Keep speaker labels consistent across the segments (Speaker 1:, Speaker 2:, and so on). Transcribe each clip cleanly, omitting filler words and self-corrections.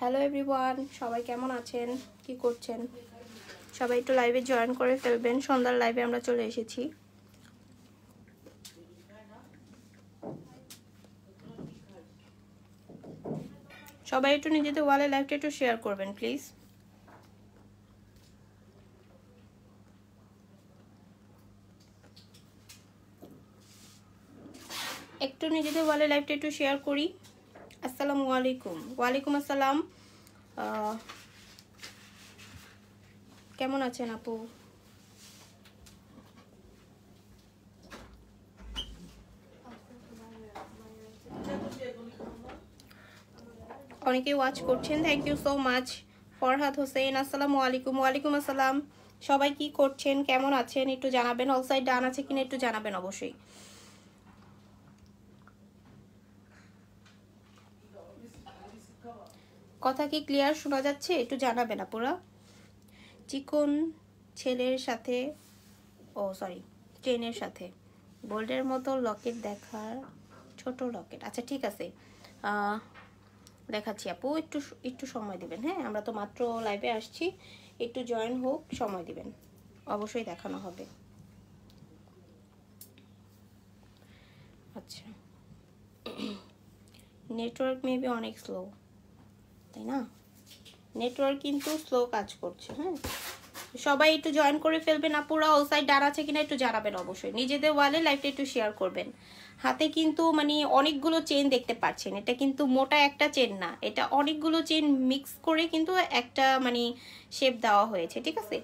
Speaker 1: Hello everyone, সবাই কেমন আছেন, কি করছেন? সবাই একটু লাইভে জয়েন করে ফেলবেন। সন্ধ্যার লাইভে আমরা চলে এসেছি। সবাই একটু নিজেদের ওয়ালে লাইভটা একটু শেয়ার করবেন প্লিজ। একটু নিজেদের ওয়ালে লাইভটা একটু শেয়ার করি। আসসালামু আলাইকুম। ওয়ালাইকুম আসসালাম। কেমন আছেন আপু? অনেকেই ওয়াচ করছেন, thank you so much. Farhad Hossain, আসসালামু আলাইকুম। ওয়ালাইকুম আসসালাম। সবাই কি করছেন, কেমন আছেন একটু জানাবেন। অল সাইড ডান আছে কিনা একটু জানাবেন অবশ্যই। কথা কি ক্লিয়ার শোনা যাচ্ছে একটু জানাবেন আপুরা। চিকন ছেলের সাথে, ও সরি, চেনের সাথে গোল্ডের মতো লকেট দেখার, ছোট লকেট। আচ্ছা ঠিক আছে, দেখাচ্ছি আপু, একটু একটু সময় দিবেন। হ্যাঁ, আমরা তো মাত্র লাইভে আসছি, একটু জয়েন হোক, সময় দিবেন, অবশ্যই দেখানো হবে। আচ্ছা, নেটওয়ার্ক মেবি অনেক স্লো, তাই না? নেটওয়ার্ক কিন্তু স্লো কাজ করছে। হ্যাঁ, সবাই একটু জয়েন করে ফেলবেন আপুরা। অল সাইড ডান আছে কিনা একটু জানাবেন অবশ্যই। নিজেদের ওয়ালে লাইভটা একটু শেয়ার করবেন। হাতে কিন্তু মানে অনেকগুলো চেন দেখতে পাচ্ছেন, এটা কিন্তু মোটা একটা চেন না, এটা অনেকগুলো চেন মিক্স করে কিন্তু একটা মানে শেপ দেওয়া হয়েছে, ঠিক আছে?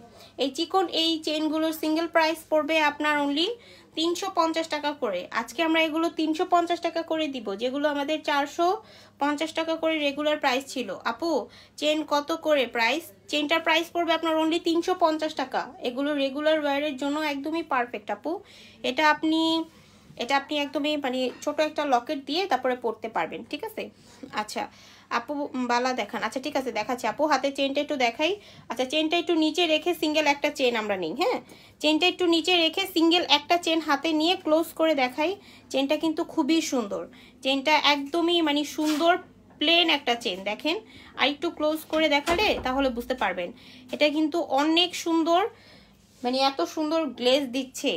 Speaker 1: এই চিকন এই চেনগুলোর সিঙ্গেল প্রাইস পড়বে আপনার অনলি 350 টাকা করে। আজকে আমরা এগুলো 350 টাকা করে দিব, যেগুলো আমাদের 450 টাকা করে রেগুলার প্রাইস ছিল। আপু চেন কত করে প্রাইস? চেনটার প্রাইস পড়বে আপনার অনলি 350 টাকা। এগুলো রেগুলার ওয়্যারের জন্য একদমই পারফেক্ট আপু। এটা আপনি একদমই মানে ছোট একটা লকেট দিয়ে তারপরে পরতে পারবেন, ঠিক আছে? আচ্ছা আপু বালা দেখান। আচ্ছা ঠিক আছে, দেখাচ্ছি আপু। হাতে চেনটা একটু দেখাই। আচ্ছা চেনটা একটু নিচে রেখে সিঙ্গেল একটা চেন আমরা নিই। হ্যাঁ, চেনটা একটু নিচে রেখে সিঙ্গেল একটা চেন হাতে নিয়ে ক্লোজ করে দেখাই। চেনটা কিন্তু খুবই সুন্দর, চেনটা একদমই মানে সুন্দর প্লেন একটা চেন। দেখেন, আর একটু ক্লোজ করে দেখালে তাহলে বুঝতে পারবেন। এটা কিন্তু অনেক সুন্দর, মানে এত সুন্দর গ্লেজ দিচ্ছে,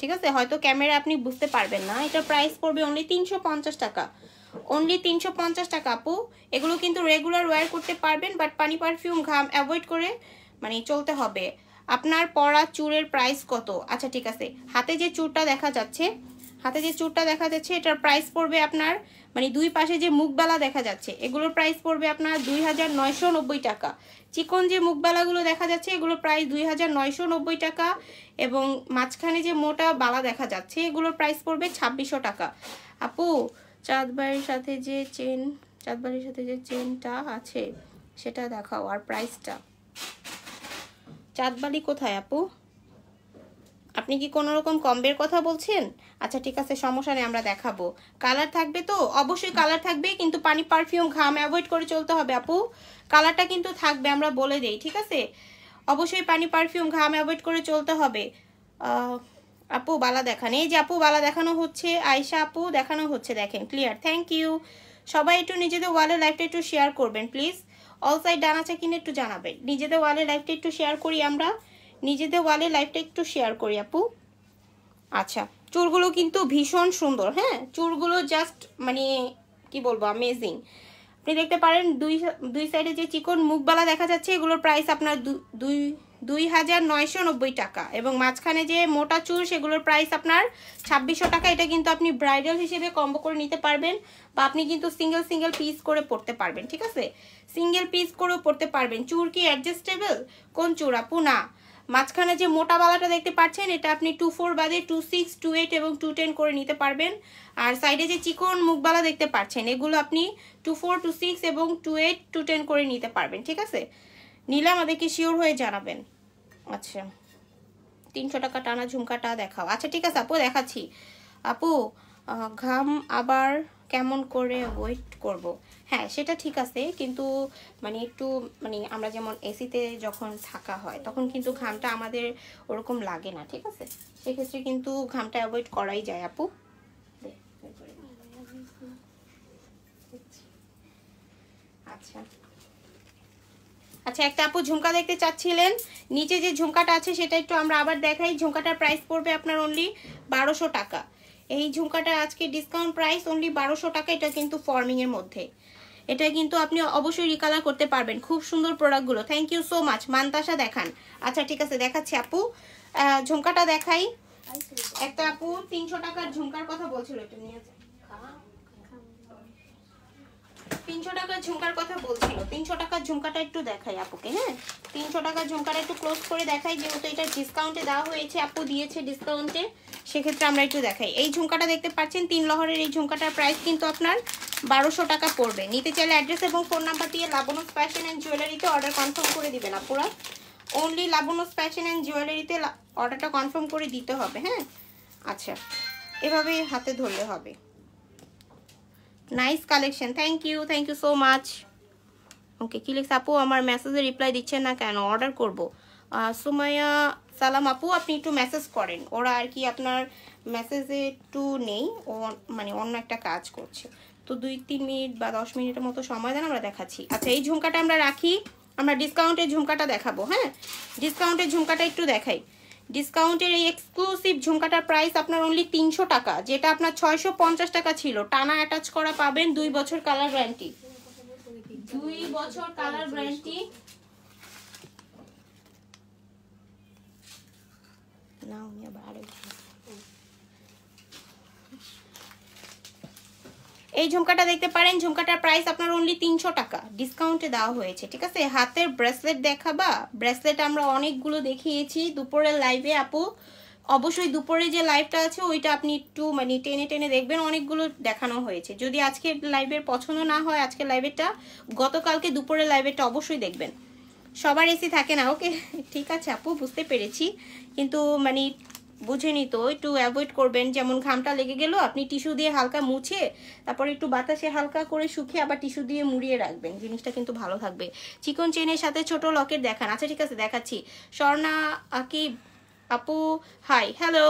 Speaker 1: ঠিক আছে? হয়তো ক্যামেরা আপনি বুঝতে পারবেন না। এটা প্রাইস পড়বে অনলি 350 টাকা, অনলি 350 টাকা আপু। এগুলো কিন্তু রেগুলার ওয়্যার করতে পারবেন, বাট পানি পারফিউম ঘাম অ্যাভয়েড করে মানে চলতে হবে। আপনার পরা চুড়ের প্রাইস কত? আচ্ছা ঠিক আছে, হাতে যে চুড়টা দেখা যাচ্ছে, এটার প্রাইস পড়বে আপনার মানে দুই পাশে যে মুখবালা দেখা যাচ্ছে এগুলোর প্রাইস পড়বে আপনার 2990 টাকা। চিকন যে মুখবালাগুলো দেখা যাচ্ছে এগুলোর প্রাইস 2990 টাকা, এবং মাঝখানে যে মোটা বালা দেখা যাচ্ছে এগুলোর প্রাইস পড়বে 2600 টাকা। আপু চাঁদবাড়ির সাথে যে চেনটা আছে সেটা দেখাও আর প্রাইসটা। চাঁদবালি কোথায় আপু? আপনি কি কোনো রকম কম্বের কথা বলছেন? আচ্ছা ঠিক আছে, সমস্যা নেই, আমরা দেখাবো। কালার থাকবে তো? অবশ্যই কালার থাকবে, কিন্তু পানি পারফিউম ঘাম অ্যাভয়েড করে চলতে হবে আপু। কালারটা কিন্তু থাকবে, আমরা বলে দেই, ঠিক আছে? অবশ্যই পানি পারফিউম ঘাম অ্যাভয়েড করে চলতে হবে। আপু বালা দেখান। এই যে আপু বালা দেখানো হচ্ছে, আয়শা আপু দেখানো হচ্ছে, দেখেন ক্লিয়ার, থ্যাংক ইউ। সবাই একটু নিজেদের ওয়ালে লাইভটা একটু শেয়ার করবেন প্লিজ। অল সাইড ডান আছে কিনা একটু জানাবেন। নিজেদের ওয়ালে লাইভটা একটু শেয়ার করি আমরা, নিজেদের ওয়ালে লাইভটা একটু শেয়ার করি আপু। আচ্ছা, চুলগুলো কিন্তু ভীষণ সুন্দর। হ্যাঁ, চুলগুলো জাস্ট মানে কি বলবো, অ্যামেজিং। আপনি দেখতে পারেন দুই সাইডে যে চিকন মুখবালা দেখা যাচ্ছে এগুলোর প্রাইস আপনার 2990 টাকা, এবং মাঝখানে যে মোটা চুল সেগুলোর প্রাইস আপনার 2600 টাকা। এটা কিন্তু আপনি ব্রাইডাল হিসেবে কম্বো করে নিতে পারবেন, বা আপনি কিন্তু সিঙ্গেল পিস করে পড়তে পারবেন, ঠিক আছে? সিঙ্গেল পিস করেও পড়তে পারবেন। চুল কি অ্যাডজাস্টেবল? কোন চুল আপু? না, মাঝখানে যে মোটা বালাটা দেখতে পাচ্ছেন এটা আপনি 24 বাদে 26, 28 এবং 210 করে নিতে পারবেন। আর সাইডে যে চিকন মুখবালা দেখতে পাচ্ছেন এগুলো আপনি 24, 26 এবং 28, 210 করে নিতে পারবেন, ঠিক আছে? নিলে আমাদেরকে শিওর হয়ে জানাবেন। আচ্ছা 300 টাকা টানা ঝুমকাটা দেখাও। আচ্ছা ঠিক আছে আপু, দেখাচ্ছি। আপু ঘাম আবার কেমন করে ওয়েট করব? হ্যাঁ সেটা ঠিক আছে, কিন্তু মানে একটু মানে আমরা যেমন এসিতে যখন থাকা হয় তখন কিন্তু ঘামটা আমাদের ওরকম লাগে না, ঠিক আছে? সেক্ষেত্রে কিন্তু ঘামটা অ্যাভয়েড করাই যায় আপু। আচ্ছা আচ্ছা, একটা আপু ঝুমকা দেখতে চাচ্ছিলেন, নিচে যে ঝুমকাটা আছে সেটা একটু আমরা আবার দেখাই। ঝুমকাটার প্রাইস পড়বে আপনার অনলি 1200 টাকা। এই ঝুমকাটা আজকে ডিসকাউন্ট প্রাইস অনলি 1200 টাকা। এটা কিন্তু ফর্মিং এর মধ্যে, এটা কিন্তু আপনি অবশ্যই রিকালার করতে পারবেন। খুব সুন্দর প্রোডাক্টগুলো। Thank you so much. Mantasa দেখান। আচ্ছা ঠিক আছে, দেখাচ্ছি আপু। ঝুমকাটা দেখাই। একটা আপু 300 টাকার ঝুমকার কথা বলছিল, এটা নিয়ে 300 টাকার ঝুমকার কথা বলছিল। 300 টাকার ঝুমকাটা একটু দেখাই আপুকে। হ্যাঁ, 300 টাকার ঝুমকাটা একটু ক্লোজ করে দেখাই, যেহেতু এটা ডিসকাউন্টে দেওয়া হয়েছে, আপু দিয়েছে ডিসকাউন্টে, সেক্ষেত্রে আমরা একটু দেখাই। এই ঝুমকাটা দেখতে পাচ্ছেন 3 লহরের। এই ঝুমকাটার প্রাইস কিন্তু আপনার 1200 টাকা পড়বে। নিতে চাইলে অ্যাড্রেস এবং ফোন নাম্বার দিয়ে লাবণ্য ফ্যাশন অ্যান্ড জুয়েলারিতে অর্ডার কনফার্ম করে দিবেন আপুরা। অনলি লাবণ্য ফ্যাশন অ্যান্ড জুয়েলারিতে অর্ডারটা কনফার্ম করে দিতে হবে। হ্যাঁ, আচ্ছা, এভাবে হাতে ধরলে হবে। Nice collection, thank you so much. Okay, কি লিখছে আপু? আমার মেসেজে রিপ্লাই দিচ্ছেন না কেন? অর্ডার করব। সুমাইয়া সালাম আপু, আপনি একটু মেসেজ করেন, ওরা আর কি আপনার মেসেজে একটু নেই, ও মানে অন্য একটা কাজ করছে, তো 2-3 মিনিট বা 10 মিনিটের মতো সময় দেন, আমরা দেখাচ্ছি। আচ্ছা, এই ঝুমকাটা আমরা রাখি, আমরা ডিসকাউন্টের ঝুমকাটা দেখাবো। হ্যাঁ, ডিসকাউন্টের ঝুমকাটা একটু দেখাই। ডিসকাউন্টের এই এক্সক্লুসিভ ঝুমকাটার প্রাইস আপনার অনলি 300 টাকা, যেটা আপনার 650 টাকা ছিল। টানা অ্যাটাচ করা পাবেন, 2 বছর কালার গ্যারান্টি। 2 বছর কালার গ্যারান্টি। নাও নিয়ে বাড়ি। এই ঝুমকাটা দেখতে পারেন, ঝুমকাটার প্রাইস আপনার অনলি 300 টাকা, ডিসকাউন্টে দেওয়া হয়েছে। ঠিক আছে, হাতের ব্রেসলেট দেখাবা? ব্রেসলেট আমরা অনেকগুলো দেখিয়েছি দুপুরের লাইভে আপু। অবশ্যই দুপুরে যে লাইভটা আছে ওইটা আপনি একটু মানে টেনে টেনে দেখবেন, অনেকগুলো দেখানো হয়েছে। যদি আজকের লাইভের পছন্দ না হয়, আজকের লাইভেরটা, গতকালকে দুপুরের লাইভেরটা অবশ্যই দেখবেন। সবার এসি থাকে না। ওকে, ঠিক আছে আপু, বুঝতে পেরেছি, কিন্তু মানে বুঝেনি তো, একটু অ্যাভয়েড করবেন। যেমন ঘামটা লেগে গেল, আপনি টিস্যু দিয়ে হালকা মুছে, তারপরে একটু বাতাসে হালকা করে শুকিয়ে আবার টিস্যু দিয়ে মুড়িয়ে রাখবেন, জিনিসটা কিন্তু ভালো থাকবে। চিকন চেনের সাথে ছোট লকেট দেখান। আচ্ছা ঠিক আছে, দেখাচ্ছি। স্বর্ণা আকিব আপু হাই, হ্যালো।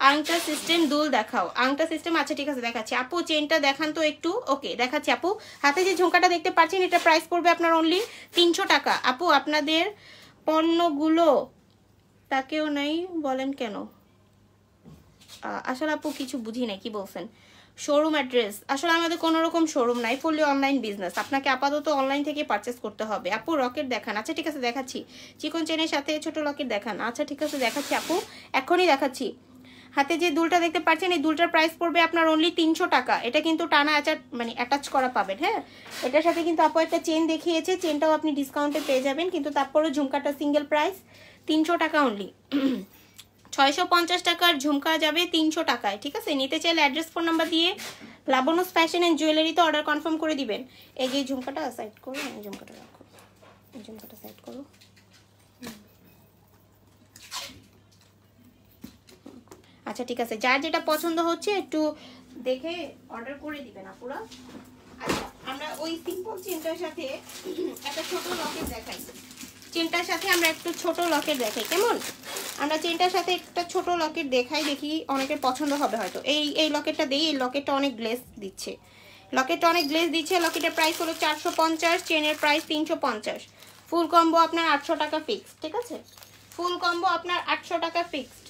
Speaker 1: আংটা সিস্টেম দুল দেখাও। আংটা সিস্টেম, আচ্ছা ঠিক আছে দেখাচ্ছি আপু। চেনটা দেখান তো একটু। ওকে, দেখাচ্ছি আপু। হাতে যে ঝুমকাটা দেখতে পাচ্ছেন, এটা প্রাইস পড়বে আপনার অনলি 300 টাকা। আপু, আপনাদের পণ্যগুলো তাকেও নাই বলেন কেন? আসলে আপু কিছু বুঝি নাই, কি বলছেন? শোরুম অ্যাড্রেস, আসলে আমাদের কোনো রকম শোরুম নাই, ফুললি অনলাইন বিজনেস। আপনাকে আপাতত অনলাইন থেকে পারচেস করতে হবে। আপু রকেট দেখান। আচ্ছা ঠিক আছে, দেখাচ্ছি। চিকন চেনের সাথে ছোট লকেট দেখান। আচ্ছা ঠিক আছে, দেখাচ্ছি আপু, এখনই দেখাচ্ছি। হাতে যে দুলটা দেখতে পাচ্ছেন, এই দুলটার প্রাইস পড়বে আপনার অনলি 300 টাকা। এটা কিন্তু টানা মানে অ্যাটাচ করা পাবেন। হ্যাঁ, এটার সাথে কিন্তু আপু একটা চেন দেখিয়েছে, চেনটাও আপনি ডিসকাউন্টে পেয়ে যাবেন, কিন্তু তারপরেও ঝুমকাটা সিঙ্গেল প্রাইস 300 টাকা অনলি। 650 টাকার ঝুমকা যাবে 300 টাকায়। ঠিক আছে, নিতে চাইলে অ্যাড্রেস ফোন নাম্বার দিয়ে লাবণ্য ফ্যাশন অ্যান্ড জুয়েলারিতে অর্ডার কনফার্ম করে দিবেন। এই যে ঝুমকাটা সাইড করো, ঝুমকাটা রাখো, ঝুমকাটা সাইড করো। আচ্ছা ঠিক আছে, যার যেটা পছন্দ হচ্ছে একটু দেখে অর্ডার করে দিবেন আপুরা। আচ্ছা, আমরা ওই সিম্পল চেনটার সাথে একটা ছোট লকেট দেখাই। চেনটার সাথে আমরা একটু ছোট লকেট দেখাই, কেমন? আমরা চেনটার সাথে একটা ছোট লকেট দেখাই, দেখি অনেকের পছন্দ হবে হয়তো। এই লকেটটা দেই, এই লকেটটা অনেক গ্লেজ দিচ্ছে, লকেটটা অনেক গ্লেজ দিচ্ছে। লকেটের প্রাইস হলো 450, চেনের প্রাইস 350। ফুল কম্বো আপনার 800 টাকা ফিক্সড। ঠিক আছে, ফুল কম্বো আপনার 800 টাকা ফিক্সড।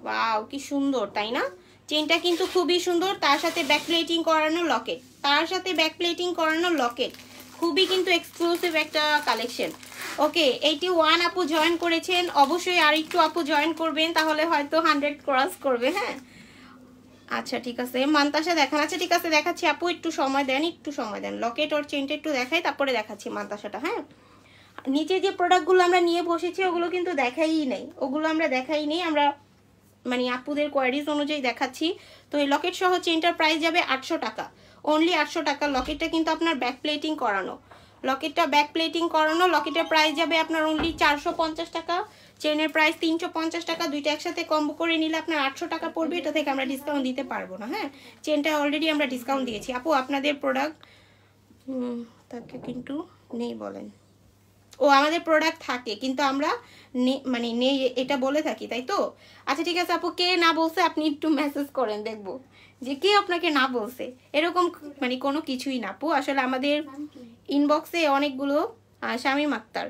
Speaker 1: ওয়াও, কি সুন্দর তাই না? চেনটা কিন্তু খুবই সুন্দর, তার সাথে ব্যাক প্লেটিং করানো লকেট, খুবই কিন্তু এক্সক্লুসিভ একটা কালেকশন। ওকে, 81 আপু জয়েন করেছেন, অবশ্যই আর একটু আপু জয়েন করবেন, তাহলে হয়তো 100 ক্রস করবে। হ্যাঁ, আচ্ছা ঠিক আছে, মান্তাসা দেখান। আচ্ছা ঠিক আছে, দেখাচ্ছি আপু, একটু সময় দেন, লকেট ওর চেনটা একটু দেখাই, তারপরে দেখাচ্ছি মান্তাসাটা। হ্যাঁ, নিচে যে প্রোডাক্টগুলো আমরা নিয়ে বসেছি ওগুলো কিন্তু দেখাই নেই, আমরা মানে আপুদের কোয়ারিজ অনুযায়ী দেখাচ্ছি। তো এই লকেট সহ চেনটার প্রাইস যাবে 800 টাকা, অনলি 800 টাকা। লকেটটা কিন্তু আপনার ব্যাক প্লেটিং করানো, লকেটের প্রাইস যাবে আপনার অনলি 450 টাকা, চেনের প্রাইস 350 টাকা। দুইটা একসাথে কম্বো করে নিলে আপনার 800 টাকা পড়বে, এটা থেকে আমরা ডিসকাউন্ট দিতে পারবো না। হ্যাঁ, চেনটা অলরেডি আমরা ডিসকাউন্ট দিয়েছি। আপু, আপনাদের প্রোডাক্ট তাকে কিন্তু নেই বলেন। ও আমাদের প্রোডাক্ট থাকে কিন্তু আমরা মানে নেই এটা বলে থাকি, তাই তো? আচ্ছা ঠিক আছে আপু, কে না বলছে আপনি একটু মেসেজ করেন, দেখবো যে কে আপনাকে না বলছে। এরকম মানে কোনো কিছুই না আপু, আসলে আমাদের ইনবক্সে অনেকগুলো শামীম আক্তার,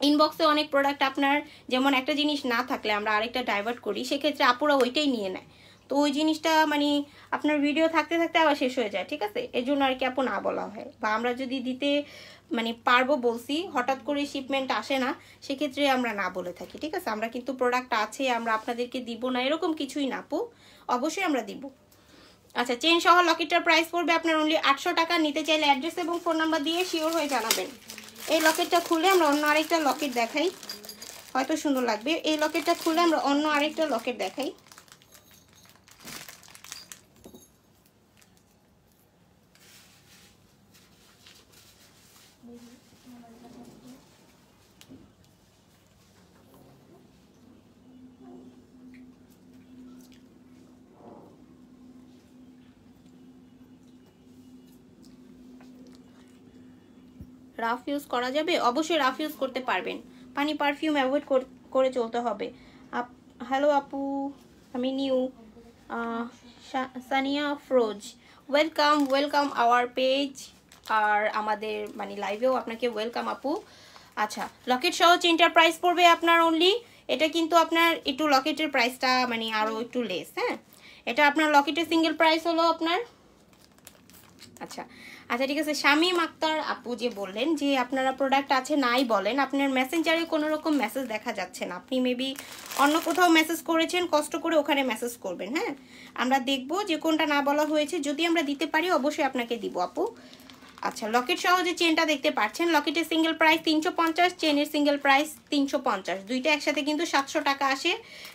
Speaker 1: ইনবক্সে অনেক প্রোডাক্ট আপনার যেমন একটা জিনিস না থাকলে আমরা আরেকটা ডাইভার্ট করি, সেক্ষেত্রে আপুরা ওইটাই নিয়ে নেয়। তো ওই জিনিসটা মানে আপনার ভিডিও থাকতে থাকতে আবার শেষ হয়ে যায়, ঠিক আছে? এর জন্য আর কি আপু না বলা হয়, বা আমরা যদি দিতে মানে পারবো বলছি, হঠাৎ করে শিপমেন্ট আসে না, সেক্ষেত্রে আমরা না বলে থাকি, ঠিক আছে? আমরা কিন্তু প্রোডাক্ট আছে, আমরা আপনাদেরকে দিব না এরকম কিছুই না আপু, অবশ্যই আমরা দিব। আচ্ছা, চেন সহ লকেটটার প্রাইস পড়বে আপনার অনলি 800 টাকা। নিতে চাইলে অ্যাড্রেস এবং ফোন নাম্বার দিয়ে শিওর হয়ে জানাবেন। এই লকেটটা খুলে আমরা অন্য আরেকটা লকেট দেখাই, হয়তো সুন্দর লাগবে। এই লকেটটা খুলে আমরা অন্য আরেকটা লকেট দেখাই। রাফ ইউজ করা যাবে? অবশ্যই রাফ ইউজ করতে পারবেন, পানি পারফিউম অ্যাভয়েড করে চলতে হবে। হ্যালো আপু, আমি নিউ সানিয়া ফ্রোজ, ওয়েলকাম আওয়ার পেজ, আর আমাদের মানে লাইভেও আপনাকে ওয়েলকাম আপু। আচ্ছা, লকেট সহ চেনটার প্রাইস পড়বে আপনার অনলি, এটা কিন্তু আপনার একটু লকেটের প্রাইসটা মানে আরও একটু লেস, হ্যাঁ? এটা আপনার লকেটের সিঙ্গেল প্রাইস হলো আপনার, আচ্ছা আচ্ছা ঠিক আছে। শামীম আক্তার আপু যে বললেন যে আপনারা প্রোডাক্ট আছে নাই বলেন, আপনার মেসেঞ্জারে কোনো রকম মেসেজ দেখা যাচ্ছে না, আপনি মেবি অন্য কোথাও মেসেজ করেছেন, কষ্ট করে ওখানে মেসেজ করবেন, হ্যাঁ? আমরা দেখবো যে কোনটা না বলা হয়েছে, যদি আমরা দিতে পারি অবশ্যই আপনাকে দিব আপু। আচ্ছা, লকেট সহ যে চেনটা দেখতে পাচ্ছেন, লকেটের সিঙ্গেল প্রাইস 350, চেনের সিঙ্গেল প্রাইস 350, দুইটা একসাথে কিন্তু 700 টাকা আসে,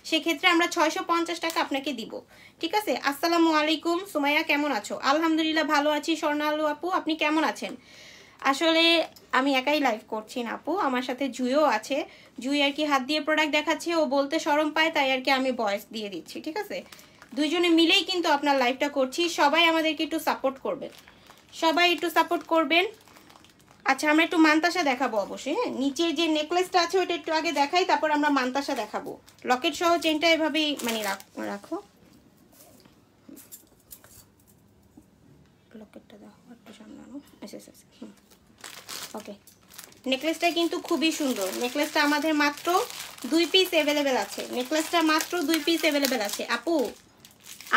Speaker 1: সেক্ষেত্রে আমরা 650 টাকা আপনাকে দিব, ঠিক আছে? আসসালামু আলাইকুম সুমাইয়া, কেমন আছো? আলহামদুলিল্লাহ ভালো আছি। স্বর্ণালু আপু, আপনি কেমন আছেন? আসলে আমি একাই লাইভ করছি না আপু, আমার সাথে জুইও আছে, জুই আর কি হাত দিয়ে প্রোডাক্ট দেখাচ্ছে, ও বলতে শরম পায়, তাই আর কি আমি ভয়েস দিয়ে দিচ্ছি, ঠিক আছে? দুইজনে মিলেই কিন্তু আপনার লাইভটা করছি, সবাই আমাদেরকে একটু সাপোর্ট করবেন, সবাই একটু সাপোর্ট করবেন। আচ্ছা, আমরা একটু মানতাসা দেখাবো অবশ্যই, হ্যাঁ? নিচে যে নেকলেসটা আছে ওটা একটু আগে দেখাই, তারপর আমরা মানতাসা দেখাবো। লকেট সহ চেনটা এভাবেই মানে রাখো, লকেটটা দেখো একটু সামলানো, আচ্ছা আচ্ছা, ওকে। নেকলেসটা কিন্তু খুবই সুন্দর, নেকলেসটা আমাদের মাত্র 2 পিস অ্যাভেলেবেল আছে, নেকলেসটা মাত্র 2 পিস অ্যাভেলেবেল আছে আপু।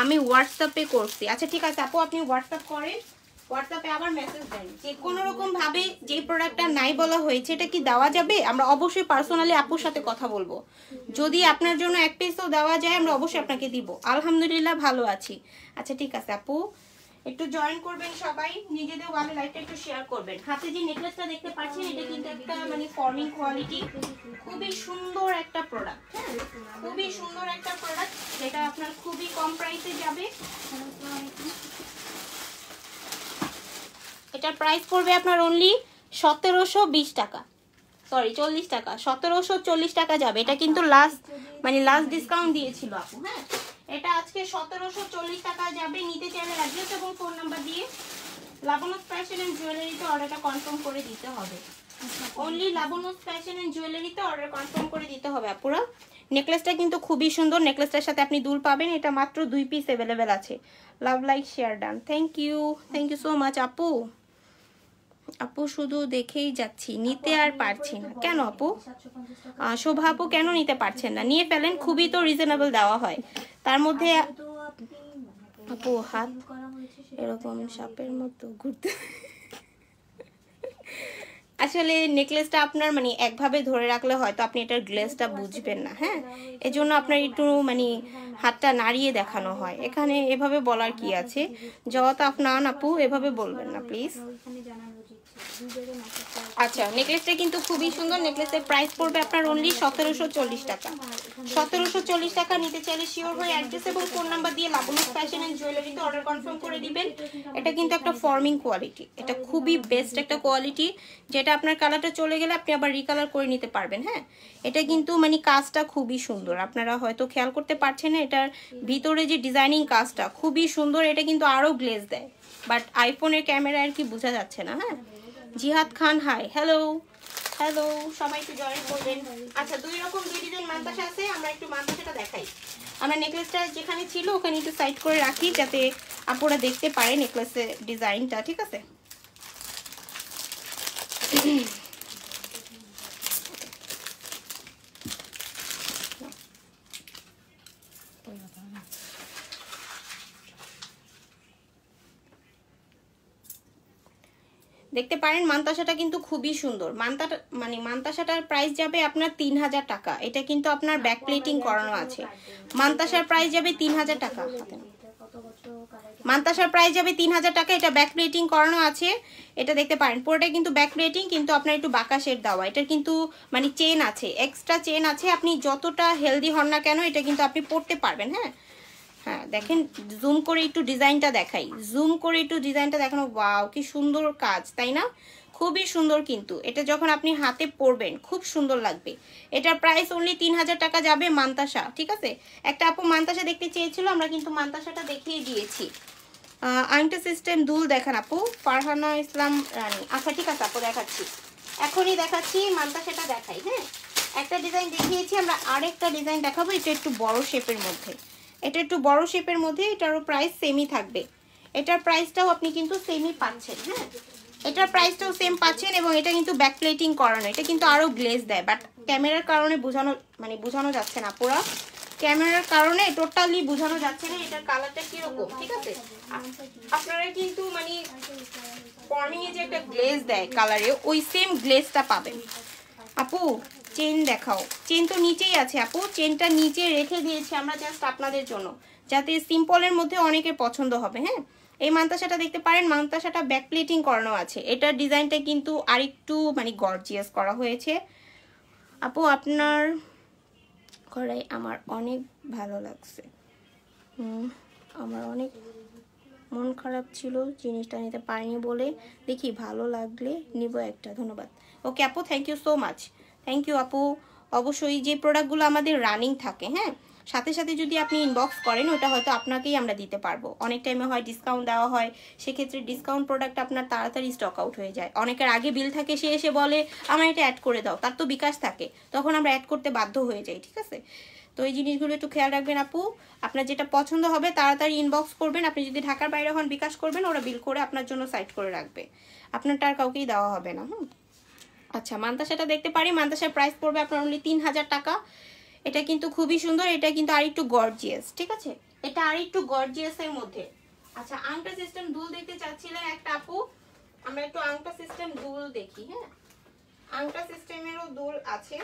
Speaker 1: আমি হোয়াটসঅ্যাপে করছি, আচ্ছা ঠিক আছে আপু, আপনি হোয়াটসঅ্যাপ করেন, হোয়াটসঅ্যাপে আবার মেসেজ দেন যে কোনো রকম ভাবে যে প্রোডাক্টটা নাই বলা হয়েছে এটা কি দেওয়া যাবে, আমরা অবশ্যই পার্সোনালি আপুর সাথে কথা বলবো, যদি আপনার জন্য 1 পিসও দেওয়া যায় আমরা অবশ্যই আপনাকে দিব। আলহামদুলিল্লাহ ভালো আছি। আচ্ছা ঠিক আছে আপু, একটু জয়েন করবেন সবাই, নিজেদের ওয়ালে লাইভটা একটু শেয়ার করবেন। হাতে যে নেকলেসটা দেখতে পাচ্ছেন এটা কিন্তু একটা মানে ফর্মিং কোয়ালিটি, খুবই সুন্দর একটা প্রোডাক্ট, হ্যাঁ? খুবই সুন্দর একটা প্রোডাক্ট, যেটা আপনার খুবই কম প্রাইসে যাবে। এটার প্রাইস পড়বে আপনার অনলি 1720 টাকা, সরি 40 টাকা, 1740 টাকা যাবে। এটা কিন্তু লাস্ট মানে লাস্ট ডিসকাউন্ট দিয়েছিল আপু, হ্যাঁ? এটা আজকে 1740 টাকা যাবে। নিতে চাইলে অ্যাড্রেস এবং ফোন নাম্বার দিয়ে লাবণ্য ফ্যাশন এন্ড জুয়েলারিতে অর্ডারটা কনফার্ম করে দিতে হবে, অনলি লাবণ্য ফ্যাশন এন্ড জুয়েলারিতে অর্ডার কনফার্ম করে দিতে হবে আপুরা। নেকলেসটা কিন্তু খুবই সুন্দর, নেকলেসটার সাথে আপনি দুল পাবেন, এটা মাত্র 2 পিস অ্যাভেলেবেল আছে। Love like share done, thank you so much আপু। আপু শুধু দেখেই যাচ্ছি, নিতে আর পারছি না কেন আপু? শোভা আপু কেন নিতে পারছেন না? নিয়ে ফেলেন, খুবই তো রিজনেবল দেওয়া হয়। তার মধ্যে আপু হাত এরকম সাপের মতো ঘুরতে, আসলে নেকলেসটা আপনার মানে একভাবে ধরে রাখলে হয়তো আপনি এটার গ্লেজটা বুঝবেন না, হ্যাঁ? এজন্য আপনার একটু মানে হাতটা নাড়িয়ে দেখানো হয়। এখানে এভাবে বলার কি আছে, যত আপনার আপু এভাবে বলবেন না প্লিজ। আচ্ছা, নেকলেসটা কিন্তু খুবই সুন্দর, নেকলেসের প্রাইস পড়বে আপনার অনলি 1740 টাকা। 1740 টাকা। নিতে চাইলে শিওর হয়ে অ্যাড্রেস এবং ফোন নাম্বার দিয়ে লাবণ্য ফ্যাশন এন্ড জুয়েলারিতে অর্ডার কনফার্ম করে দিবেন। এটা কিন্তু একটা ফর্মিং কোয়ালিটি, এটা খুবই বেস্ট একটা কোয়ালিটি, যেটা আপনার কালারটা চলে গেলে আপনি আবার রিকালার করে নিতে পারবেন, হ্যাঁ? এটা কিন্তু মানে কাজটা খুবই সুন্দর, আপনারা হয়তো খেয়াল করতে পারছেন না, এটার ভিতরে যে ডিজাইনিং কাজটা খুবই সুন্দর, এটা কিন্তু আরও গ্লেজ দেয়, বাট আইফোনের ক্যামেরা আর কি বোঝা যাচ্ছে না, হ্যাঁ? জিহাদ খান হাই, হ্যালো, হ্যালো, সবাই একটু জয়েন করবেন। আচ্ছা, দুই ডিজাইন মান্তাসা আছে, আমরা একটু মান্তাসাটা দেখাই। আমরা নেকলেসটা যেখানে ছিল ওখানে একটু সাইড করে রাখি যাতে আপনারা দেখতে পারে নেকলেসের ডিজাইনটা, ঠিক আছে? দেখতে পারেন মান্তাসাটা কিন্তু খুবই সুন্দর। মান্তাসাটার প্রাইস যাবে আপনার 3000 টাকা। এটা কিন্তু আপনার ব্যাক প্লেটিং করানো আছে। মান্তাসার প্রাইস যাবে 3000 টাকা। মান্তাসার প্রাইস যাবে 3000 টাকা। এটা ব্যাক প্লেটিং করানো আছে। এটা দেখতে পারেন পুরোটা কিন্তু ব্যাক প্লেটিং, কিন্তু আপনার একটু বাঁকা শেড দেওয়া। এটার কিন্তু মানে চেন আছে, এক্সট্রা চেন আছে। আপনি যতটা হেলদি হন না কেন এটা কিন্তু আপনি পরতে পারবেন। হ্যাঁ হ্যাঁ, দেখেন জুম করে একটু ডিজাইনটা দেখাই, জুম করে একটু ডিজাইনটা দেখানো। ওয়াও, কি সুন্দর কাজ, তাই না? খুবই সুন্দর। কিন্তু এটা যখন আপনি হাতে পরবেন খুব সুন্দর লাগবে। এটার প্রাইস অনলি 3000 টাকা যাবে মান্তাসা, ঠিক আছে? একটা আপু মান্তাসা দেখতে চেয়েছিল, আমরা কিন্তু মান্তাসাটা দেখিয়ে দিয়েছি। আংটা সিস্টেম দুল দেখান আপু, ফারহানা ইসলাম রানী। আচ্ছা ঠিক আছে আপু, দেখাচ্ছি, এখনই দেখাচ্ছি। মান্তাসাটা দেখাই। হ্যাঁ, একটা ডিজাইন দেখিয়েছি, আমরা আরেকটা ডিজাইন দেখাবো। এটা একটু বড় শেপের মধ্যে, এটা একটু বড় শেপের মধ্যে। এটারও প্রাইস সেমই থাকবে। এটার প্রাইসটাও আপনি কিন্তু সেমই পাচ্ছেন। হ্যাঁ, এটার প্রাইসটাও সেম পাচ্ছেন এবং এটা কিন্তু ব্যাক প্লেটিং করানো। এটা কিন্তু আরো গ্লেজ দেয়, বাট ক্যামেরার কারণে বোঝানো যাচ্ছে না। পুরো ক্যামেরার কারণে টোটালি বোঝানো যাচ্ছে না এটার কালারটা কিরকম, ঠিক আছে? আপনারা কিন্তু ফর্মিং এ যে একটা গ্লেজ দেয় কালারে, ওই সেম গ্লেজটা পাবেন। আপু চেন দেখাও। চেন তো নিচেই আছে আপু, চেনটা নিচে রেখে দিয়েছি আমরা জাস্ট আপনাদের জন্য, যাতে সিম্পলের মধ্যে অনেকের পছন্দ হবে। হ্যাঁ, এই মান্তাসাটা দেখতে পারেন, মান্তাসাটা ব্যাক প্লেটিং করানো আছে। এটার ডিজাইনটা কিন্তু আরেকটু গর্জিয়াস করা হয়েছে। আপু আপনার করাই আমার অনেক ভালো লাগছে। আমার অনেক মন খারাপ ছিল জিনিসটা নিতে পারিনি বলে, দেখি ভালো লাগলে নিব একটা। ধন্যবাদ। ওকে আপু, thank you so much. Thank you আপু। অবশ্যই যে প্রোডাক্টগুলো আমাদের রানিং থাকে, হ্যাঁ, সাথে সাথে যদি আপনি ইনবক্স করেন ওটা হয়তো আপনাকেই আমরা দিতে পারবো। অনেক টাইমে হয় ডিসকাউন্ট দেওয়া হয়, সেক্ষেত্রে ডিসকাউন্ট প্রোডাক্ট আপনার তাড়াতাড়ি স্টক আউট হয়ে যায়। অনেকের আগে বিল থাকে, সে এসে বলে আমার এটা অ্যাড করে দাও, তার তো বিকাশ থাকে, তখন আমরা অ্যাড করতে বাধ্য হয়ে যাই, ঠিক আছে? তো এই জিনিসগুলো একটু খেয়াল রাখবেন আপু। আপনার যেটা পছন্দ হবে তাড়াতাড়ি ইনবক্স করবেন। আপনি যদি ঢাকার বাইরে হন বিকাশ করবেন, ওরা বিল করে আপনার জন্য সাইড করে রাখবে, আপনারটা আর কাউকেই দেওয়া হবে না। আচ্ছা, মান্তাসাটা দেখতে পারি। মান্তাসার প্রাইস পড়বে আপনার অনলি 3000 টাকা। এটা কিন্তু খুবই সুন্দর, এটা কিন্তু আরেকটু গর্জিয়াস, ঠিক আছে? এটা আরেকটু গর্জিয়াসের মধ্যে। আচ্ছা, আংটা সিস্টেম দুল দেখতে চাচ্ছিলেন একটা আপু, আমরা একটু আংটা সিস্টেম দুল দেখি। হ্যাঁ, আংটা সিস্টেমেরও দুল আছে।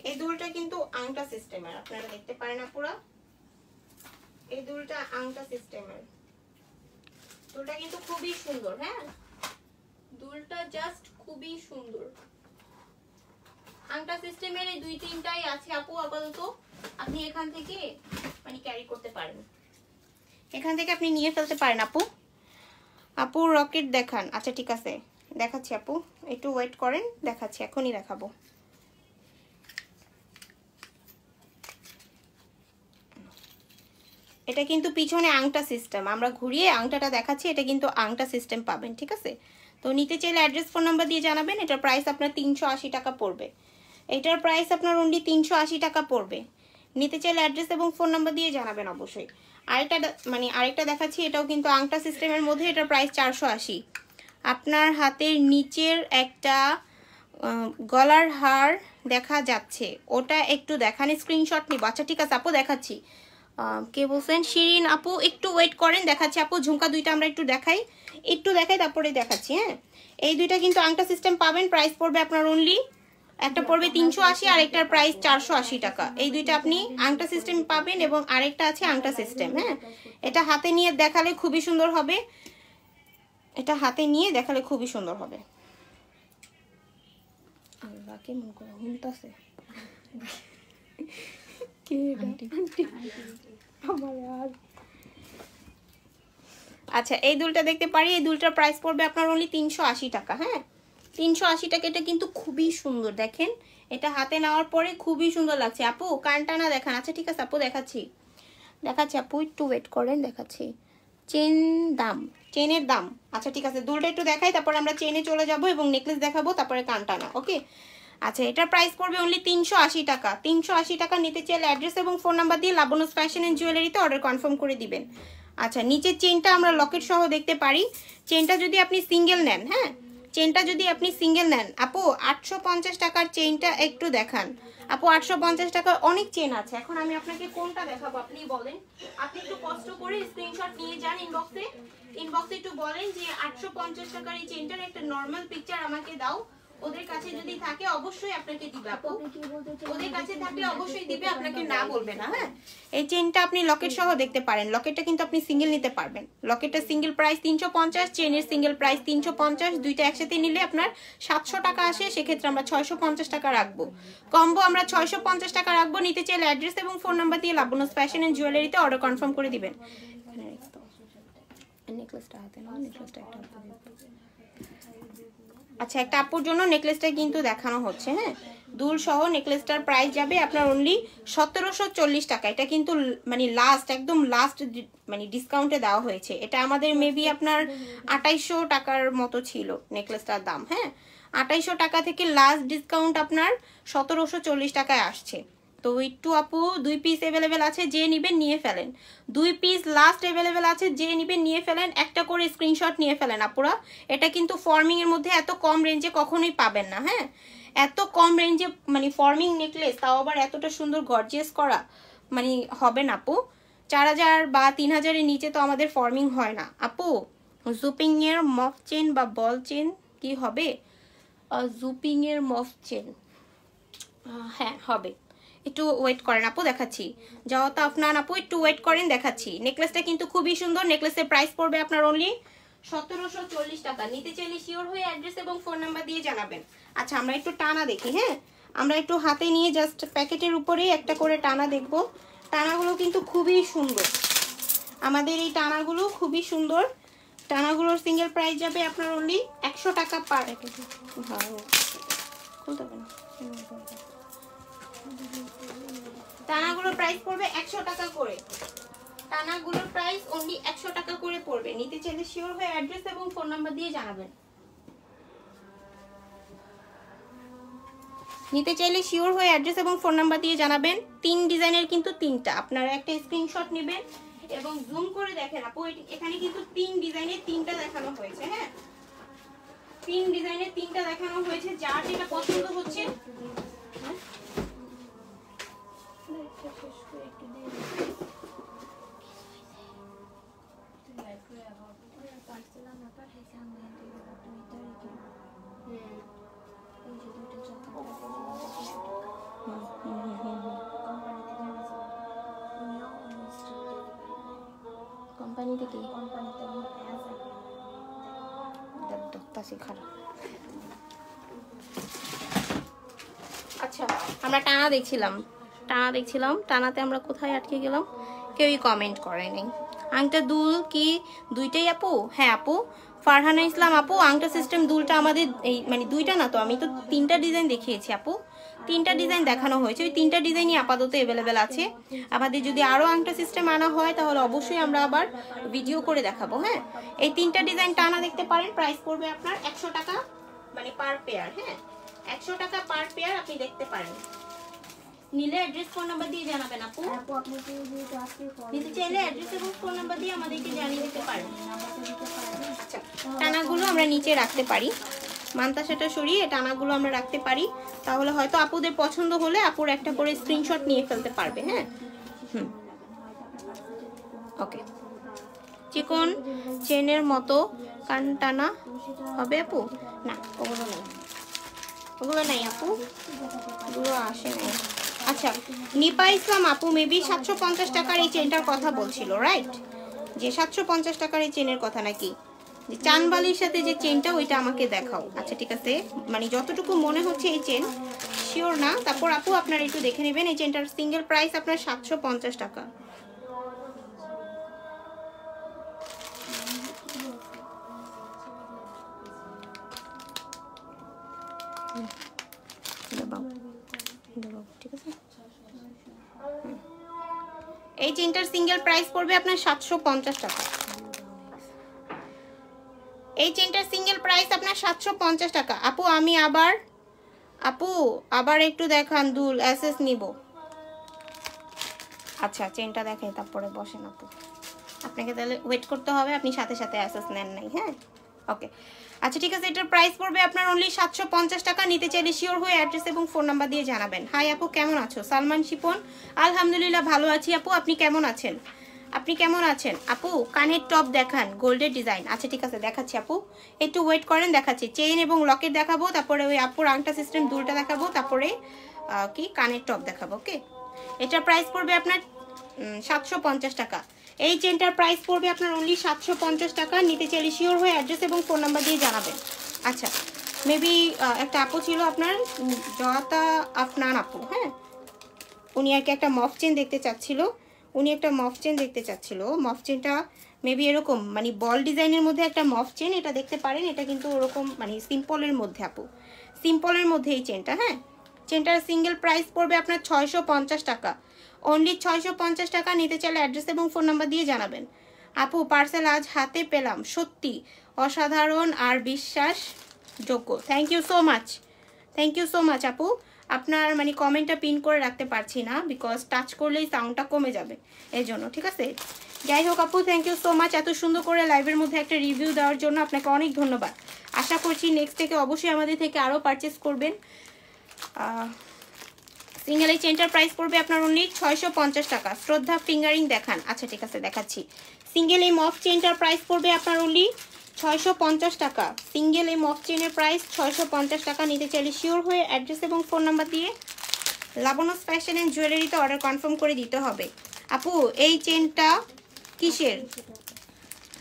Speaker 1: এই দুলটা কিন্তু আংটা সিস্টেমের, আপনারা দেখতে পারেন আপুরা। এই দুলটা আংটা সিস্টেমের, দুলটা কিন্তু খুবই সুন্দর। হ্যাঁ, দুলটা জাস্ট খুবই সুন্দর। আংটা সিস্টেমের এই দুই তিনটাই আছে আপু আপাতত। আপনি এখান থেকে ক্যারি করতে পারেন, এখান থেকে আপনি নিয়ে ফেলতে পারেন আপু। আপু রকেট দেখান। আচ্ছা ঠিক আছে, দেখাচ্ছি আপু, একটু ওয়েট করেন, দেখাচ্ছি, এখনই দেখাবো। এটা কিন্তু পিছনে আংটা সিস্টেম, আমরা ঘুরিয়ে আংটাটা দেখাচ্ছি। এটা কিন্তু আংটা সিস্টেম পাবেন, ঠিক আছে? তো নিতে চাইলে অ্যাড্রেস ফোন নাম্বার দিয়ে জানাবেন। এটার প্রাইস আপনার 380 টাকা পড়বে। এটার প্রাইস আপনার অনলি 380 টাকা পড়বে। নিতে চাইলে অ্যাড্রেস এবং ফোন নাম্বার দিয়ে জানাবেন অবশ্যই। আরেকটা দেখাচ্ছি, এটাও কিন্তু আংটা সিস্টেমের মধ্যে। এটার প্রাইস 480। আপনার হাতের নিচের একটা গলার হার দেখা যাচ্ছে, ওটা একটু দেখান, স্ক্রিনশট নিব। আচ্ছা ঠিক আছে আপু, দেখাচ্ছি। কে বলছেন? শিরিন আপু, একটু ওয়েট করেন, দেখাচ্ছি আপু। ঝুমকা দুইটা আমরা একটু দেখাই তারপরে দেখাচ্ছি। হ্যাঁ, এই দুইটা কিন্তু আংটা সিস্টেম পাবেন। প্রাইস পড়বে আপনার অনলি, একটা পড়বে 380 আর একটার প্রাইস 480 টাকা। এই দুইটা আপনি আংটা সিস্টেম পাবেন এবং আরেকটা আছে আংটা সিস্টেম। হ্যাঁ, এটা হাতে নিয়ে দেখালে খুবই সুন্দর হবে। এটা হাতে নিয়ে দেখালে খুবই সুন্দর হবে। আল্লাহ, কেমন করে হুনতাছে। আচ্ছা, এই দুলটা দেখতে পারি। এই দুলটার প্রাইস পড়বে আপনার অনলি 380 টাকা। হ্যাঁ, 380 টাকা। এটা কিন্তু খুবই সুন্দর, দেখেন এটা হাতে নেওয়ার পরে খুবই সুন্দর লাগছে আপু। কানটানা দেখান। আচ্ছা ঠিক আছে আপু, দেখাচ্ছি আপু, একটু ওয়েট করেন, দেখাচ্ছি। চেনের দাম আচ্ছা ঠিক আছে, দুলটা একটু দেখাই, তারপর আমরা চেনে চলে যাব এবং নেকলেস দেখাবো, তারপরে কানটানা। ওকে আচ্ছা, এটার প্রাইস পড়বে অনলি 380 টাকা। 380 টাকা নিতে চাইলে অ্যাড্রেস এবং ফোন নাম্বার দিয়ে লাবণ্য ফ্যাশন এন্ড জুয়েলারিতে অর্ডার কনফার্ম করে দিবেন। আচ্ছা, নিচের চেনটা আমরা লকেট সহ দেখতে পারি। চেনটা যদি আপনি সিঙ্গেল নেন, হ্যাঁ চেনটা যদি আপনি সিঙ্গেল নেন আপু 850 টাকার চেনটা একটু দেখান আপু। 850 টাকার অনেক চেন আছে, এখন আমি আপনাকে কোনটা দেখাবো আপনি বলেন। আপনি একটু কষ্ট করে স্ক্রিনশট নিয়ে যান ইনবক্সে একটু বলেন যে 850 টাকার এই চেনটার একটা নরমাল পিকচার আমাকে দাও। ওদের কাছে যদি থাকে অবশ্যই আপনাকে দিবে আপু, ওদের কাছে থাকলে অবশ্যই দিবে, আপনাকে না বলবে না। হ্যাঁ, এই চেনটা আপনি লকেট সহ দেখতে পারেন। লকেটটা কিন্তু আপনি সিঙ্গেল নিতে পারবেন। লকেটটা সিঙ্গেল প্রাইস 350, চেনের সিঙ্গেল প্রাইস 350, দুইটা একসাথে নিলে আপনার 700 টাকা আসে, সেক্ষেত্রে আমরা 650 টাকা রাখবো। কম্বো আমরা 650 টাকা রাখবো। নিতে চাইলে অ্যাড্রেস এবং ফোন নাম্বার দিয়ে লাবণ্য ফ্যাশন এন্ড জুয়েলারিতে অর্ডার কনফার্ম করে দিবেন। নেকলেসটা হাতে নাও, নেকলেসটা একটা আচ্ছা, একটা আপুর জন্য নেকলেসটা কিন্তু দেখানো হচ্ছে। হ্যাঁ, দুল সহ নেকলেসটার প্রাইস যাবে আপনার অনলি 1740 টাকা। এটা কিন্তু মানে লাস্ট, একদম লাস্ট মানে ডিসকাউন্টে দেওয়া হয়েছে। এটা আমাদের মেবি আপনার 2800 টাকার মতো ছিল নেকলেসটার দাম। হ্যাঁ, 2800 টাকা থেকে লাস্ট ডিসকাউন্ট আপনার 1740 টাকায় আসছে। তো একটু আপু 2 পিস অ্যাভেলেবেল আছে, যে নিবেন নিয়ে ফেলেন। 2 পিস লাস্ট অ্যাভেলেবেল আছে, যে নিবেন নিয়ে ফেলেন। একটা করে স্ক্রিনশট নিয়ে ফেলেন আপুরা। এটা কিন্তু ফর্মিং এর মধ্যে এত কম রেঞ্জে কখনোই পাবেন না। হ্যাঁ, এত কম রেঞ্জে মানে ফর্মিং নেকলেস, তাও আবার এতটা সুন্দর গর্জিয়াস করা, মানে হবে না আপু। 4000 বা 3000 এর নিচে তো আমাদের ফর্মিং হয় না আপু। জুপিং এর মফ চেন বা বল চেন কি হবে? জুপিং এর মফ চেন, হ্যাঁ হবে। একটু ওয়েট করেন আপু, দেখাচ্ছি। যাও তো আপনার আপু, একটু ওয়েট করেন, দেখাচ্ছি। নেকলেসটা কিন্তু খুবই সুন্দর। নেকলেসের প্রাইস পড়বে আপনার অনলি 1740 টাকা। নিতে চাইলে শিওর হয়ে অ্যাড্রেস এবং ফোন নাম্বার দিয়ে জানাবেন। আচ্ছা, আমরা একটু টানা দেখি। হ্যাঁ, আমরা একটু হাতে নিয়ে জাস্ট প্যাকেটের উপরেই একটা করে টানা দেখবো। টানাগুলো কিন্তু খুবই সুন্দর, আমাদের এই টানাগুলো খুবই সুন্দর। টানাগুলোর সিঙ্গেল প্রাইস যাবে আপনার অনলি 100 টাকা পার। খুলতে পারেন। টানাগুলোর প্রাইস পড়বে 100 টাকা করে। টানাগুলোর প্রাইস অনলি 100 টাকা করে পড়বে। নিতে চাইলে শিওর হয়ে অ্যাড্রেস এবং ফোন নাম্বার দিয়ে জানাবেন। নিতে চাইলে শিওর হয়ে অ্যাড্রেস এবং ফোন নাম্বার দিয়ে জানাবেন। 3 ডিজাইনের কিন্তু 3টা, আপনারা একটা স্ক্রিনশট নেবেন এবং জুম করে দেখেন আপু। এখানে কিন্তু 3 ডিজাইনের 3টা দেখানো হয়েছে। হ্যাঁ, 3 ডিজাইনের 3টা দেখানো হয়েছে। যার যেটা পছন্দ হচ্ছে কোম্পানি থেকে আচ্ছা, আমরা টানা দেখছিলাম। টানাতে আমরা কোথায় আটকে গেলাম কেউই কমেন্ট করে নাই। আংটা দুল কি দুইটাই আপু? হ্যাঁ আপু, ফারহানা ইসলাম আপু, আংটা সিস্টেম দুলটা আমাদের এই মানে দুইটা না তো, আমি তো 3টা ডিজাইন দেখিয়েছি আপু। 3টা ডিজাইন দেখানো হয়েছে, ওই 3টা ডিজাইনই আপাতত অ্যাভেলেবেল আছে। আমাদের যদি আরও আংটা সিস্টেম আনা হয় তাহলে অবশ্যই আমরা আবার ভিডিও করে দেখাবো। হ্যাঁ, এই 3টা ডিজাইন টানা দেখতে পারেন। প্রাইস পড়বে আপনার 100 টাকা মানে পার পেয়ার। হ্যাঁ, 100 টাকা পার পেয়ার আপনি দেখতে পারেন। নিলে অ্যাড্রেস ফোন নাম্বার দিয়ে জানাবেন আপু। নিতে চাইলে অ্যাড্রেস এবং ফোন নাম্বার দিয়ে আমাদেরকে জানিয়ে দিতে পারেন। আচ্ছা, টানাগুলো আমরা নিচে রাখতে পারি, মান্তাসাটা সরিয়ে টানাগুলো আমরা রাখতে পারি। তাহলে হয়তো আপুদের পছন্দ হলে আপুর একটা করে স্ক্রিনশট নিয়ে ফেলতে পারবে। হ্যাঁ, ওকে। চিকন চেনের মতো কান টানা হবে আপু? না, ওগুলো নাই আপু, ওগুলো আসে নাই। আচ্ছা, নিপা ইসলাম আপু মেবি 750 টাকার এই চেনটার কথা বলছিল, রাইট? যে 750 টাকার এই চেনের কথা নাকি? যে চানবালির সাথে যে চেনটা, ওইটা আমাকে দেখাও। আচ্ছা ঠিক আছে, মানে যতটুকু মনে হচ্ছে এই চেন, শিওর না। তারপর আপু আপনারা একটু দেখে নেবেন। এই চেনটার সিঙ্গেল প্রাইস আপনার 750 টাকা। চেনটার সিঙ্গেল প্রাইস পড়বে আপনার 750 টাকা। এই চেনটার সিঙ্গেল প্রাইস আপনার 750 টাকা। আপু আমি আবার একটু দেখান দুল এসএস নিব। আচ্ছা চেনটা দেখাই তারপরে বসেন আপু, আপনাকে তাহলে ওয়েট করতে হবে, আপনি সাথে সাথে অ্যাসেস নেন নাই। হ্যাঁ ওকে আচ্ছা ঠিক আছে, এটার প্রাইস পড়বে আপনার অনলি 750 টাকা। নিতে চাইলে শিওর হয়ে অ্যাড্রেস এবং ফোন নাম্বার দিয়ে জানাবেন। হাই আপু কেমন আছো? সালমান শিপন আলহামদুলিল্লাহ ভালো আছি আপু, আপনি কেমন আছেন? আপু কানের টপ দেখান গোল্ডের ডিজাইন। আচ্ছা ঠিক আছে দেখাচ্ছি আপু, একটু ওয়েট করেন, দেখাচ্ছি। চেইন এবং লকেট দেখাবো, তারপরে ওই আপুর আংটা সিস্টেম দুলটা দেখাবো, তারপরে কি কানের টপ দেখাবো। ওকে এটার প্রাইস পড়বে আপনার 750 টাকা। এই চেনটার প্রাইস পড়বে আপনার অনলি 750 টাকা। নিতে চাইলে শিওর হয়ে অ্যাড্রেস এবং ফোন নাম্বার দিয়ে জানাবেন। আচ্ছা মেবি একটা আপু ছিল আপনার জয়াতা আফনান আপু, হ্যাঁ উনি আর কি একটা মফ চেন দেখতে চাচ্ছিল, মফ চেনটা মেবি এরকম মানে বল ডিজাইনের মধ্যে একটা মফ চেন, এটা দেখতে পারেন। এটা কিন্তু ওরকম মানে সিম্পলের মধ্যে আপু, সিম্পলের মধ্যে এই চেনটা। হ্যাঁ চেনটার সিঙ্গেল প্রাইস পড়বে আপনার 650 টাকা, অনলি 650 টাকা। নিতে চাইলে অ্যাড্রেস এবং ফোন নাম্বার দিয়ে জানাবেন। আপু পার্সেল আজ হাতে পেলাম, সত্যি অসাধারণ আর বিশ্বাসযোগ্য। থ্যাংক ইউ সো মাচ আপু। আপনার মানে কমেন্টটা পিন করে রাখতে পারছি না, বিকজ টাচ করলেই সাউন্ডটা কমে যাবে এই জন্য, ঠিক আছে। যাই হোক আপু থ্যাংক ইউ সো মাচ এত সুন্দর করে লাইভের মধ্যে একটা রিভিউ দেওয়ার জন্য, আপনাকে অনেক ধন্যবাদ। আশা করছি নেক্সট থেকে অবশ্যই আমাদের থেকে আরও পারচেস করবেন। সিঙ্গেল এই চেনটার প্রাইস পড়বে আপনার অনলি 650 টাকা। শ্রদ্ধা ফিঙ্গারিং দেখান। আচ্ছা ঠিক আছে দেখাচ্ছি। সিঙ্গেল এই মফ চেনটার প্রাইস পড়বে আপনার অনলি 650 টাকা। সিঙ্গেল এই মফ চেনের প্রাইস 650 টাকা। নিতে চাইলে শিওর হয়ে অ্যাড্রেস এবং ফোন নাম্বার দিয়ে লাবণস ফ্যাশন অ্যান্ড জুয়েলারিতে অর্ডার কনফার্ম করে দিতে হবে। আপু এই চেনটা কিসের?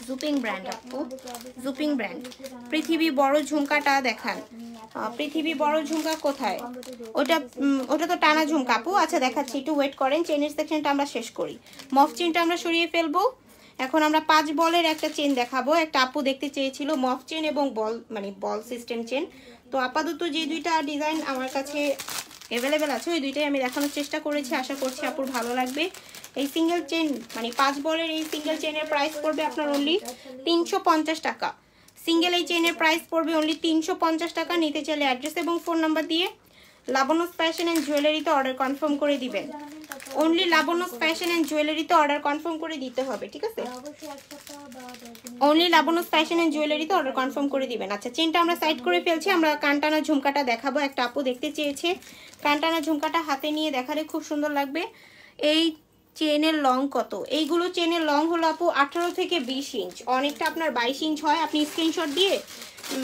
Speaker 1: জুপিং ব্র্যান্ড আপু, জুপিং ব্র্যান্ড। পৃথিবী বড় ঝুমকাটা দেখান। পৃথিবী বড় ঝুমকা কোথায়? ওটা তো টানা ঝুমকা আপু। আচ্ছা দেখাচ্ছি, একটু ওয়েট করেন, চেনের সেকশনটা আমরা শেষ করি। মফ চেনটা আমরা সরিয়ে ফেলবো। এখন আমরা 5 বলের একটা চেন দেখাবো। একটা আপু দেখতে চেয়েছিল মফ চেন এবং বল মানে বল সিস্টেম চেন। তো আপাতত যে দুইটা ডিজাইন আমার কাছে অ্যাভেলেবেল আছে ওই দুইটাই আমি দেখানোর চেষ্টা করেছি, আশা করছি আপুর ভালো লাগবে। এই সিঙ্গেল চেন মানে 5 বলের এই সিঙ্গেল চেনের প্রাইস পড়বে আপনার অনলি 350 টাকা। সিঙ্গেল এই চেনের প্রাইস পড়বে অনলি 350 টাকা। নিতে চাইলে অ্যাড্রেস এবং ফোন নাম্বার দিয়ে লাবণস ফ্যাশন অ্যান্ড জুয়েলারিতে অর্ডার কনফার্ম করে দিবেন। অনলি লাবণস ফ্যাশন অ্যান্ড জুয়েলারিতে অর্ডার কনফার্ম করে দিতে হবে, ঠিক আছে। অনলি লাবণস ফ্যাশন অ্যান্ড জুয়েলারিতে অর্ডার কনফার্ম করে দিবেন। আচ্ছা চেনটা আমরা সাইড করে ফেলছি, আমরা কানটানা ঝুমকাটা দেখাবো। একটা আপু দেখতে চেয়েছে কানটানা ঝুমকাটা হাতে নিয়ে দেখালে খুব সুন্দর লাগবে। এই চেনের লং কত? এইগুলো চেনের লং হলো আপু 18 থেকে 20 ইঞ্চ, অনেকটা আপনার 22 ইঞ্চ হয়। আপনি স্ক্রিনশট দিয়ে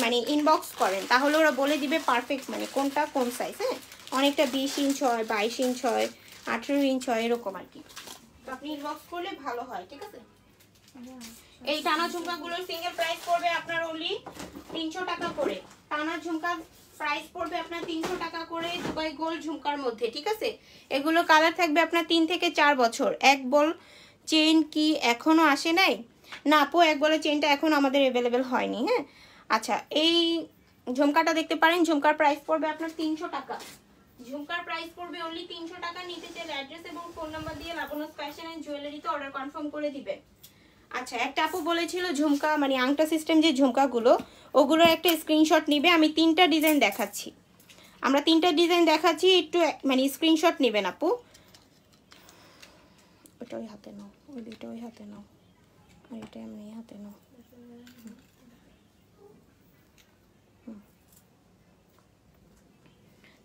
Speaker 1: মানে ইনবক্স করেন তাহলে ওরা বলে দিবে পারফেক্ট মানে কোনটা কোন সাইজ। হ্যাঁ অনেকটা 20 ইঞ্চ হয়, 22 ইঞ্চ হয়, 18 ইঞ্চ হয়, এরকম আর কি। তো আপনি ইনবক্স করলে ভালো হয়, ঠিক আছে। এই টানা ঝুমকাগুলোর সিঙ্গেল প্রাইস পড়বে আপনার অনলি 300 টাকা করে। টানা ঝুমকা প্রাইস পড়বে আপনার 300 টাকা করে দুবাই গোল্ড ঝুমকার মধ্যে, ঠিক আছে। এগুলো কালার থাকবে আপনার 3 থেকে 4 বছর। এক বল চেন কি এখনো আসে নাই? না আপু এক বলের চেনটা এখন আমাদের অ্যাভেলেবেল হয়নি। হ্যাঁ আচ্ছা এই ঝুমকাটা দেখতে পারেন, ঝুমকার প্রাইস পড়বে আপনার 300 টাকা। ঝুমকার প্রাইস পড়বে অনলি 300 টাকা। নিতে চাইলে অ্যাড্রেস এবং ফোন নাম্বার দিয়ে লাবণস ফ্যাশন এন্ড জুয়েলারিতে অর্ডার কনফার্ম করে দিবেন। আচ্ছা একটা আপু বলেছিল ঝুমকা মানে আংটা সিস্টেম যে ঝুমকাগুলো ওগুলো একটা স্ক্রিনশট নিবে। আমি 3টা ডিজাইন দেখাচ্ছি, আমরা 3টা ডিজাইন দেখাচ্ছি, একটু মানে স্ক্রিনশট নেবেন আপু। ওটা ওই হাতে নাও, ওই দুইটা ওই হাতে নাও, আর এটা এমনি হাতে নাও।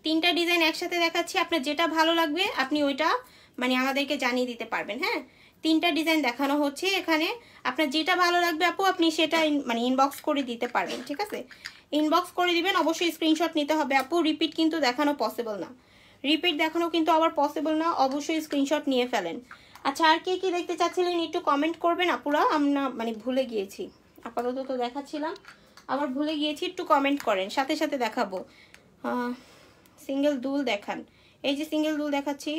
Speaker 1: তিনটা ডিজাইন একসাথে দেখাচ্ছি, আপনার যেটা ভালো লাগবে আপনি ওইটা মানে আমাদেরকে জানিয়ে দিতে পারবেন। হ্যাঁ 3টা ডিজাইন দেখানো হচ্ছে এখানে, আপনার যেটা ভালো লাগবে আপু আপনি সেটা মানে ইনবক্স করে দিতে পারবেন, ঠিক আছে। ইনবক্স করে দিবেন, অবশ্যই স্ক্রিনশট নিতে হবে আপু। রিপিট কিন্তু দেখানো পসিবল না, রিপিট দেখানো কিন্তু আবার পসিবল না, অবশ্যই স্ক্রিনশট নিয়ে ফেলেন। আচ্ছা আর কে কি দেখতে চাচ্ছিলেন একটু কমেন্ট করবেন আপুরা, আমরা মানে ভুলে গিয়েছি, আপাতত তো দেখাচ্ছিলাম আবার ভুলে গিয়েছি, একটু কমেন্ট করেন, সাথে সাথে দেখাবো। সিঙ্গেল দুল দেখান, এই যে সিঙ্গেল দুল দেখাচ্ছি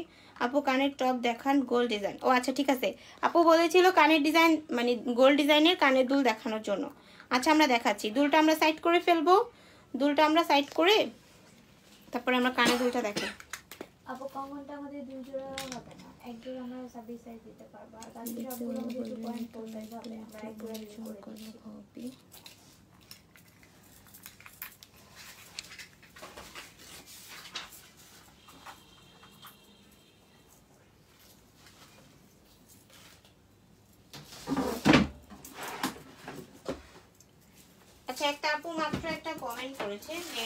Speaker 1: আপু। কানের টপ দেখান গোল্ড ডিজাইন। ও আচ্ছা ঠিক আছে, আপু বলেছিল কানের ডিজাইন মানে গোল্ড ডিজাইনের কানের দুল দেখানোর জন্য। আচ্ছা আমরা দেখাচ্ছি, দুলটা আমরা সাইড করে ফেলবো, দুলটা আমরা সাইড করে তারপরে আমরা কানের দুলটা দেখাই।
Speaker 2: আপু কমনটা আমাদের দুই জোড়া হবে না? একদম আমরা 26 সাইজ দিতে পারবো আর বাকি সবগুলো 2.4 সাইজ হবে আমরা একদম করে দিচ্ছি।
Speaker 1: আচ্ছা, একটা আপু মাত্র একটা কমেন্ট করেছে যে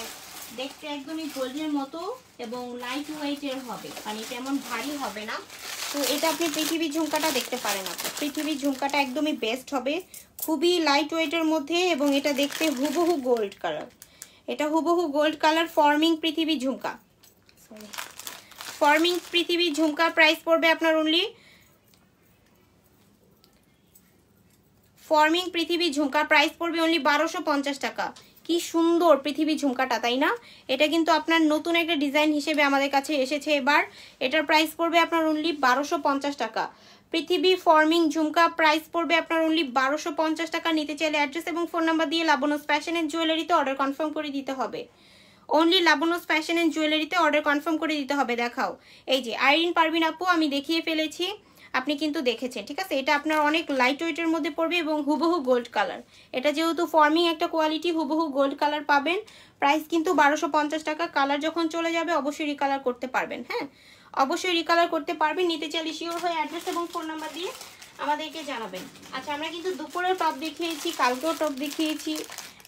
Speaker 1: দেখতে একদমই গোল্ডের মতো এবং লাইট ওয়েটের হবে, মানে তেমন ভারী হবে না। তো এটা আপনি পৃথিবীর ঝুমকাটা দেখতে পারেন। আপনি পৃথিবীর ঝুমকাটা একদমই বেস্ট হবে, খুবই লাইট ওয়েটের মধ্যে এবং এটা দেখতে হুবহু গোল্ড কালার। এটা হুবহু গোল্ড কালার ফর্মিং পৃথিবীর ঝুমকা। ফর্মিং পৃথিবীর ঝুমকা প্রাইস পড়বে আপনার অনলি ফর্মিং পৃথিবী ঝুমকা প্রাইস পড়বে অনলি 1250 টাকা। কি সুন্দর পৃথিবী ঝুমকাটা, তাই না? এটা কিন্তু আপনার নতুন একটা ডিজাইন হিসেবে আমাদের কাছে এসেছে এবার। এটার প্রাইস পড়বে আপনার অনলি 1250 টাকা। পৃথিবী ফর্মিং ঝুমকা প্রাইস পড়বে আপনার অনলি 1250 টাকা। নিতে চাইলে অ্যাড্রেস এবং ফোন নাম্বার দিয়ে লাবণ্যস ফ্যাশন এন্ড জুয়েলারিতে অর্ডার কনফার্ম করে দিতে হবে। অনলি লাবণ্যস ফ্যাশন এন্ড জুয়েলারিতে অর্ডার কনফার্ম করে দিতে হবে। দেখাও, এই যে আইরিন পারভিন আপু আমি দেখিয়ে ফেলেছি, আপনি কিন্তু দেখেছেন, ঠিক আছে? এটা আপনার অনেক লাইট ওয়েটের মধ্যে পড়বে এবং হুবহু গোল্ড কালার। এটা যেহেতু ফর্মিং একটা কোয়ালিটি, হুবহু গোল্ড কালার পাবেন। প্রাইস কিন্তু 1250 টাকা। কালার যখন চলে যাবে অবশ্যই রিকালার করতে পারবেন। হ্যাঁ, অবশ্যই রিকালার করতে পারবেন। নিতে চাইলে শিওর হয়ে অ্যাড্রেস এবং ফোন নাম্বার দিয়ে আমাদেরকে জানাবেন। আচ্ছা, আমরা কিন্তু দুপুরেও টপ দেখিয়েছি, কালকেও টপ দেখিয়েছি।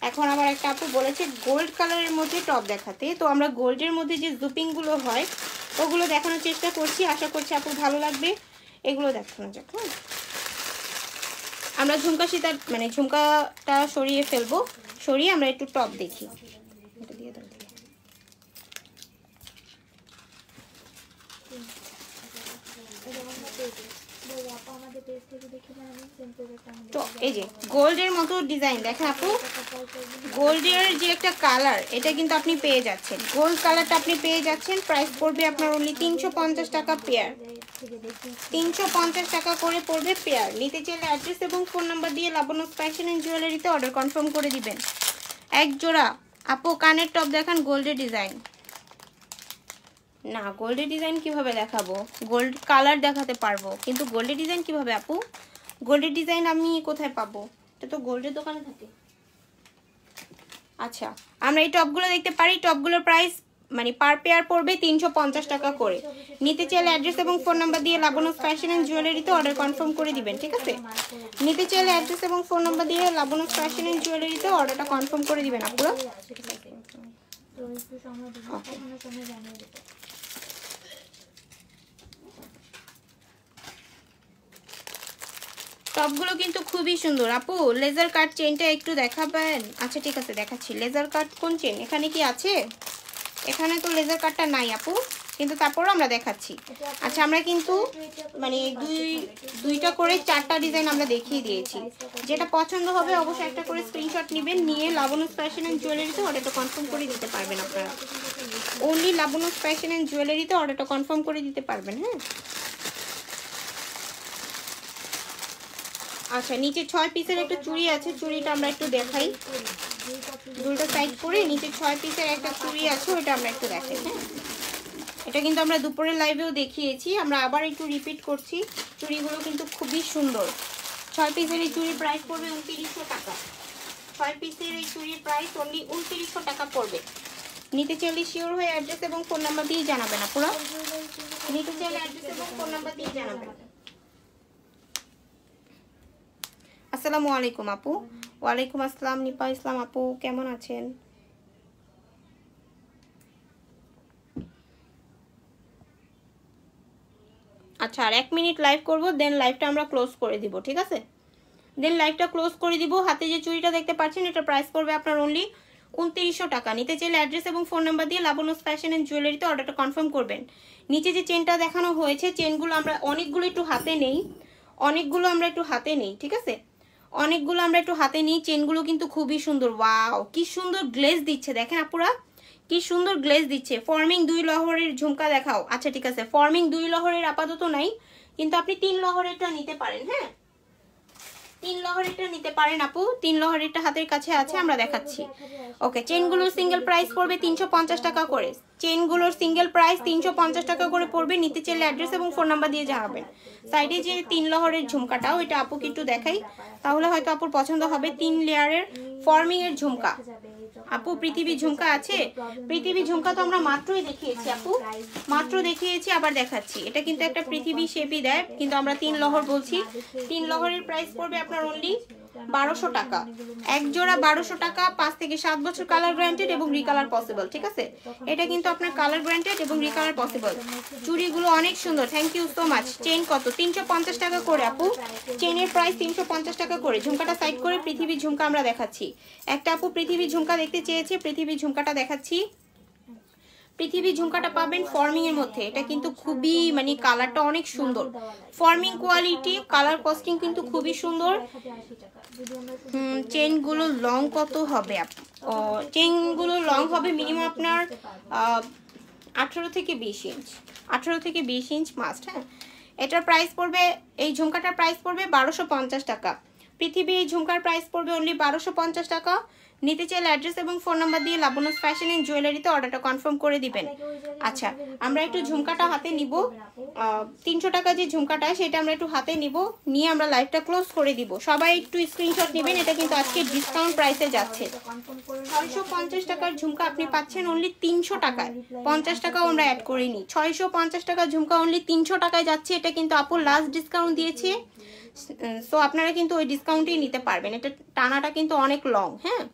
Speaker 1: এখন আবার একটা আপু বলেছে গোল্ড কালারের মধ্যে টপ দেখাতে, তো আমরা গোল্ডের মধ্যে যে জুপিংগুলো হয় ওগুলো দেখানোর চেষ্টা করছি। আশা করছি আপু ভালো লাগবে। এগুলো দেখানো যাক। হ্যাঁ, আমরা ঝুমকা সীতার মানে ঝুমকাটা সরিয়ে ফেলবো, সরিয়ে আমরা একটু টপ দেখি। এটা দিয়ে দাও। তো এই যে গোল্ডের মতো ডিজাইন দেখেন আপু, গোল্ডের যে একটা কালার এটা কিন্তু আপনি পেয়ে যাচ্ছেন, গোল্ড কালারটা আপনি পেয়ে যাচ্ছেন। প্রাইস পড়বে আপনার অনলি 350 টাকা পেয়ার। 350 টাকা করে পড়বে পেয়ার। নিতে চাইলে অ্যাড্রেস এবং ফোন নাম্বার দিয়ে লাবণ্যস ফ্যাশন এন্ড জুয়েলারিতে অর্ডার কনফার্ম করে দিবেন। এক জোড়া আপু কানের টপ দেখান গোল্ডের ডিজাইন। না, গোল্ডের ডিজাইন কিভাবে দেখাবো? গোল্ড কালার দেখাতে পারবো, কিন্তু গোল্ডের ডিজাইন কিভাবে আপু? গোল্ডের ডিজাইন আমি কোথায় পাবো? এটা তো গোল্ডের দোকানে থাকে। আচ্ছা, আমরা এই টপগুলো দেখতে পারি। টপগুলোর প্রাইস মানে পার পেয়ার পড়বে 350 টাকা করে। নিতে চাইলে অ্যাড্রেস এবং ফোন নাম্বার দিয়ে লাবণ্যস ফ্যাশন এন্ড জুয়েলারিতে অর্ডার কনফার্ম করে দিবেন, ঠিক আছে? নিতে চাইলে অ্যাড্রেস এবং ফোন নাম্বার দিয়ে লাবণ্যস ফ্যাশন এন্ড জুয়েলারিতে অর্ডারটা কনফার্ম করে দিবেন আপনারা। টপগুলো কিন্তু খুবই সুন্দর আপু। লেজার কাট চেনটা একটু দেখাবেন? আচ্ছা ঠিক আছে, দেখাচ্ছি। লেজার কাট কোন চেন? এখানে কি আছে? এখানে তো লেজার কাটটা নাই আপু, কিন্তু তারপরও আমরা দেখাচ্ছি। আচ্ছা, আমরা কিন্তু মানে দুইটা করে 4টা ডিজাইন আমরা দেখিয়ে দিয়েছি। যেটা পছন্দ হবে অবশ্যই একটা করে স্ক্রিনশট নেবেন, নিয়ে লাবণ্যস ফ্যাশন এন্ড জুয়েলারিতে অর্ডারটা কনফার্ম করে দিতে পারবেন আপনারা। অনলি লাবণ্যস ফ্যাশন এন্ড জুয়েলারিতে অর্ডারটা কনফার্ম করে দিতে পারবেন। হ্যাঁ, আচ্ছা, নিচে 6 পিসের একটা চুড়ি আছে, চুড়িটা আমরা একটু দেখাই। দুটো সাইড করে নিচে 6 পিসের একটা চুড়ি আছে, ওটা আমরা একটু দেখাই। হ্যাঁ, এটা কিন্তু আমরা দুপুরের লাইভেও দেখিয়েছি, আমরা আবার একটু রিপিট করছি। চুড়িগুলো কিন্তু খুবই সুন্দর। 6 পিসের এই চুড়ির প্রাইস পড়বে 2900 টাকা। 6 পিসের এই চুড়ির প্রাইস অনলি 2900 টাকা পড়বে। নিতে চাইলে শিওর হয়ে অ্যাড্রেস এবং ফোন নাম্বার দিয়ে জানাবেন আপনারা। নিতে চাইলে অ্যাড্রেস এবং ফোন নাম্বার দিয়ে জানাবেন। আসসালামু আলাইকুম আপু। ওয়ালাইকুম আসসালাম নিপা ইসলাম আপু, কেমন আছেন? আচ্ছা, আর 1 মিনিট লাইভ করব, দেন লাইভটা আমরা ক্লোজ করে দিব, ঠিক আছে? দেন লাইভটা ক্লোজ করে দিব। হাতে যে চুড়িটা দেখতে পাচ্ছেন এটা প্রাইস পড়বে আপনার অনলি 2900 টাকা। নিতে চাইলে অ্যাড্রেস এবং ফোন নাম্বার দিয়ে লাবণ্যস ফ্যাশন এন্ড জুয়েলারিতে অর্ডারটা কনফার্ম করবেন। নিচে যে চেনটা দেখানো হয়েছে, চেনগুলো আমরা অনেকগুলো একটু হাতে নেই, ঠিক আছে? অনেকগুলো আমরা একটু হাতে নিই। চেনগুলো কিন্তু খুবই সুন্দর। ওয়াও, কি সুন্দর গ্লেজ দিচ্ছে দেখেন আপুরা, কি সুন্দর গ্লেজ দিচ্ছে। ফর্মিং 2 লহরের ঝুমকা দেখাও। আচ্ছা ঠিক আছে, ফর্মিং 2 লহরের আপাতত নাই, কিন্তু আপনি 3 লহরেরটা নিতে পারেন। হ্যাঁ, তিন লহরিটা নিতে পারেন আপু, তিন লহরিটা হাতের কাছে আছে, আমরা দেখাচ্ছি। ওকে, চেনগুলোর সিঙ্গেল প্রাইস পড়বে 350 টাকা করে। চেনগুলোর সিঙ্গেল প্রাইস 350 টাকা করে পড়বে। নিতে চাইলে অ্যাড্রেস এবং ফোন নাম্বার দিয়ে জানাবেন। সাইডে যে 3 লহরের ঝুমকাটা ওইটা আপুকে একটু দেখাই, তাহলে হয়তো আপুর পছন্দ হবে। 3 লেয়ারের ফর্মিং এর ঝুমকা। আপু পৃথিবী ঝুমকা আছে? পৃথিবী ঝুমকা তো আমরা মাত্রই দেখিয়েছি আপু, মাত্র দেখিয়েছি, আবার দেখাচ্ছি। এটা কিন্তু একটা পৃথিবী শেপই দেয়, কিন্তু আমরা 3 লহর বলছি। 3 লহরের প্রাইস পড়বে আপনার অনলি 1200 টাকা। এক জোড়া 1200 টাকা, 5 থেকে 7 বছর কালার গ্যারান্টেড এবং রিকালার পসিবল। ঠিক আছে, এটা কিন্তু আপনার কালার গ্যারান্টেড এবং রিকালার পসিবল। চুড়িগুলো অনেক সুন্দর, thank you so much. Chain কত? 350 টাকা করে আপু, চেনের প্রাইস 350 টাকা করে। ঝুমকাটা সাইড করে পৃথিবী ঝুমকা আমরা দেখাচ্ছি। একটা আপু পৃথিবী ঝুমকা দেখতে চেয়েছে, পৃথিবী ঝুমকাটা দেখাচ্ছি। পৃথিবী ঝুমকাটা পাবেন ফর্মিং এর মধ্যে। এটা কিন্তু খুবই মানে কালারটা অনেক সুন্দর, ফর্মিং কোয়ালিটি, কালার কস্টিং কিন্তু খুবই সুন্দর। চেনগুলো লং কত হবে? চেনগুলো লং হবে মিনিমাম আপনার 18 থেকে 20 ইঞ্চ, 18 থেকে 20 ইঞ্চ মাস্ট। হ্যাঁ, এটার প্রাইস পড়বে, এই ঝুমকাটার প্রাইস পড়বে 1250 টাকা। পৃথিবী এই ঝুমকার প্রাইস পড়বে অনলি 1250 টাকা। নিতে চাইলে অ্যাড্রেস এবং ফোন নাম্বার দিয়ে লাবণ্য ফ্যাশন এন্ড জুয়েলারিতে অর্ডারটা কনফার্ম করে দিবেন। আচ্ছা, আমরা একটু ঝুমকাটা হাতে নিব। 300 টাকা যে ঝুমকাটা সেটা আমরা একটু হাতে নিব, নিয়ে আমরা লাইভটা ক্লোজ করে দিব। সবাই একটু স্ক্রিনশট নেবেন, এটা কিন্তু আজকে ডিসকাউন্ট প্রাইসে যাচ্ছে। 650 টাকার ঝুমকা আপনি পাচ্ছেন অনলি 300 টাকায়। 50 টাকাও আমরা অ্যাড করিনি। 650 টাকার ঝুমকা অনলি 300 টাকায় যাচ্ছে। এটা কিন্তু আপু লাস্ট ডিসকাউন্ট দিয়েছে, সো আপনারা কিন্তু ওই ডিসকাউন্টেই নিতে পারবেন। এটা টানাটা কিন্তু অনেক লং। হ্যাঁ,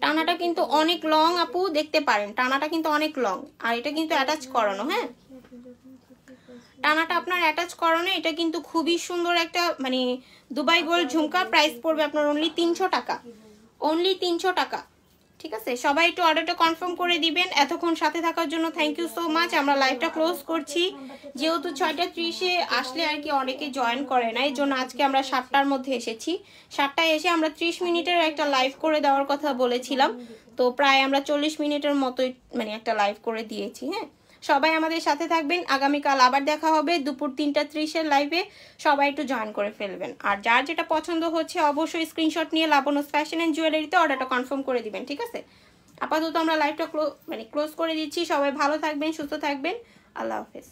Speaker 1: টানাটা কিন্তু অনেক লং আপু, দেখতে পারেন টানাটা কিন্তু অনেক লং। আর এটা কিন্তু অ্যাটাচ করানো। হ্যাঁ, টানাটা আপনার অ্যাটাচ করানো। এটা কিন্তু খুবই সুন্দর একটা মানে দুবাই গোল্ড ঝুমকা। প্রাইস পড়বে আপনার অনলি 300 টাকা, অনলি 300 টাকা। ঠিক আছে, সবাই একটু অর্ডারটা কনফার্ম করে দিবেন। এতক্ষণ সাথে থাকার জন্য থ্যাংক ইউ সো মাচ। আমরা লাইভটা ক্লোজ করছি, যেহেতু 6:30-এ আসলে আর কি অনেকে জয়েন করে না, এই জন্য আজকে আমরা 7টার মধ্যে এসেছি। 7টায় এসে আমরা 30 মিনিটের একটা লাইভ করে দেওয়ার কথা বলেছিলাম, তো প্রায় আমরা 40 মিনিটের মতোই মানে একটা লাইভ করে দিয়েছি। হ্যাঁ, সবাই আমাদের সাথে থাকবেন। আগামীকাল আবার দেখা হবে দুপুর 3:30-এর লাইভে। সবাই একটু জয়েন করে ফেলবেন। আর যার যেটা পছন্দ হচ্ছে অবশ্যই স্ক্রিনশট নিয়ে লাবণ্য ফ্যাশন এন্ড জুয়েলারিতে অর্ডারটা কনফার্ম করে দিবেন। ঠিক আছে, আপাতত আমরা লাইভটা ক্লোজ করে দিচ্ছি। সবাই ভালো থাকবেন, সুস্থ থাকবেন। আল্লাহ হাফেজ।